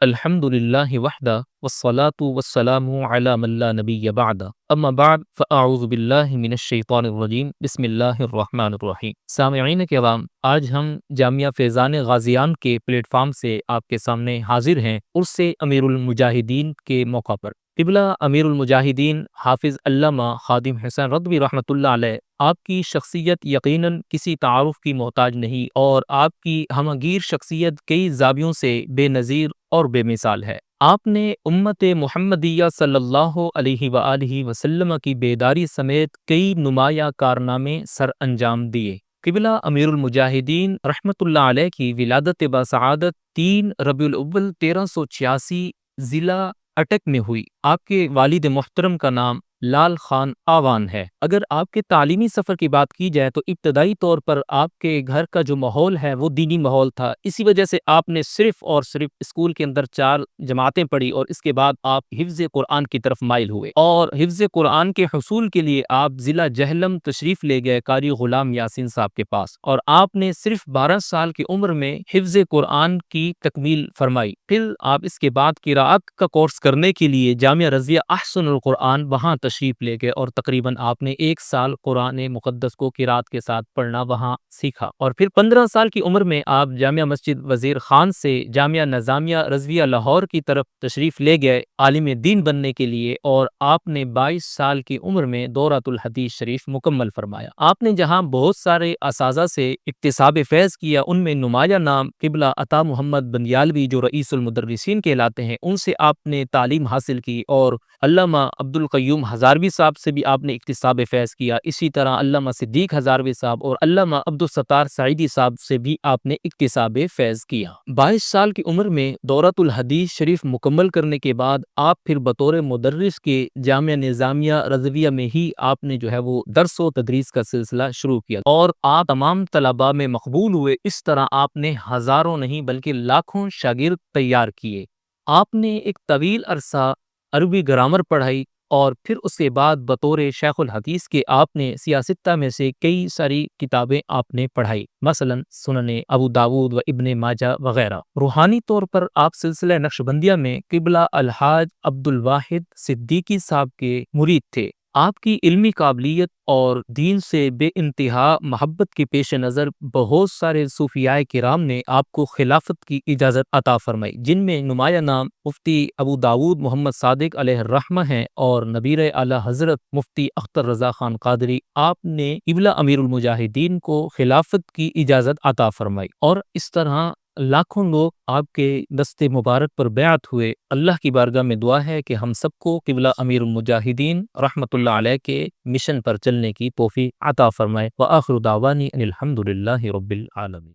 الحمد للہ وحدہ والصلاة والسلام علی من لا نبی بعدہ اما بعد فاعوذ باللہ من الشیطان الرجیم بسم اللہ الرحمن الرحیم۔ سامعین کرام، آج ہم جامعہ فیضان غازیان کے پلیٹ فارم سے آپ کے سامنے حاضر ہیں عرس امیر المجاہدین کے موقع پر۔ قبلہ امیر المجاہدین حافظ علامہ خادم حسین رضوی رحمۃ اللہ علیہ، آپ کی شخصیت یقیناً کسی تعارف کی محتاج نہیں، اور آپ کی ہمگیر شخصیت کئی زاویوں سے بے نظیر اور بے مثال ہے۔ آپ نے امت محمدیہ صلی اللہ علیہ وآلہ وسلم کی بیداری سمیت کئی نمایاں کارنامے سر انجام دیے۔ قبلہ امیر المجاہدین رحمۃ اللہ علیہ کی ولادت بسعادت 3 ربیع الاول 1386 ضلع اٹک میں ہوئی۔ آپ کے والد محترم کا نام لال خان آوان ہے۔ اگر آپ کے تعلیمی سفر کی بات کی جائے تو ابتدائی طور پر آپ کے گھر کا جو ماحول ہے وہ دینی ماحول تھا، اسی وجہ سے آپ نے صرف اور صرف اسکول کے اندر 4 جماعتیں پڑھی، اور اس کے بعد آپ حفظ قرآن کی طرف مائل ہوئے، اور حفظ قرآن کے حصول کے لیے آپ ضلع جہلم تشریف لے گئے قاری غلام یاسین صاحب کے پاس، اور آپ نے صرف 12 سال کی عمر میں حفظ قرآن کی تکمیل فرمائی۔ پھر آپ اس کے بعد قراءت کا کورس کرنے کے لیے جامعہ رضویہ احسن القرآن وہاں تشریف لے گئے، اور تقریباً آپ نے 1 سال قرآن مقدس کو قراءت کے ساتھ پڑھنا وہاں سیکھا، اور پھر 15 سال کی عمر میں آپ جامعہ مسجد وزیر خان سے جامعہ نظامیہ رضویہ لاہور کی طرف تشریف لے گئے عالم دین بننے کے لیے، اور آپ نے 22 سال کی عمر میں دورۃ الحدیث شریف مکمل فرمایا۔ آپ نے جہاں بہت سارے اساتذہ سے اکتساب فیض کیا، ان میں نمایاں نام قبلہ عطا محمد بندیالوی جو رئیس المدرسین کہلاتے ہیں، ان سے آپ نے تعلیم حاصل کی، اور علامہ عبد القیوم ہزاروی صاحب سے بھی آپ نے اکتساب فیض کیا۔ اسی طرح علامہ صدیق ہزاروی صاحب اور علامہ عبد الستار سعیدی صاحب سے بھی آپ نے اکتساب فیض کیا۔ 22 سال کی عمر میں دورۃ الحدیث شریف مکمل کرنے کے بعد آپ پھر بطور مدرس کے جامعہ نظامیہ رضویہ میں ہی آپ نے جو ہے وہ درس و تدریس کا سلسلہ شروع کیا، اور آپ تمام طلباء میں مقبول ہوئے۔ اس طرح آپ نے ہزاروں نہیں بلکہ لاکھوں شاگرد تیار کیے۔ آپ نے ایک طویل عرصہ عربی گرامر پڑھائی، اور پھر اس کے بعد بطور شیخ الحدیث کے آپ نے سیاستہ میں سے کئی ساری کتابیں آپ نے پڑھائی، مثلا سنن ابو داود و ابن ماجہ وغیرہ۔ روحانی طور پر آپ سلسلہ نقشبندیہ میں قبلہ الحاج عبد الواحد صدیقی صاحب کے مرید تھے۔ آپ کی علمی قابلیت اور دین سے بے انتہا محبت کے پیش نظر بہت سارے صوفیاء کرام نے آپ کو خلافت کی اجازت عطا فرمائی، جن میں نمایاں نام مفتی ابو داود محمد صادق علیہ الرحمہ ہیں، اور نبیر اعلیٰ حضرت مفتی اختر رضا خان قادری۔ آپ نے قبلہ امیر المجاہدین کو خلافت کی اجازت عطا فرمائی، اور اس طرح لاکھوں لوگ آپ کے دست مبارک پر بیعت ہوئے۔ اللہ کی بارگاہ میں دعا ہے کہ ہم سب کو قبلہ امیر المجاہدین رحمۃ اللہ علیہ کے مشن پر چلنے کی توفیق عطا فرمائے۔ وآخر دعوانی ان الحمد للہ رب العالمین۔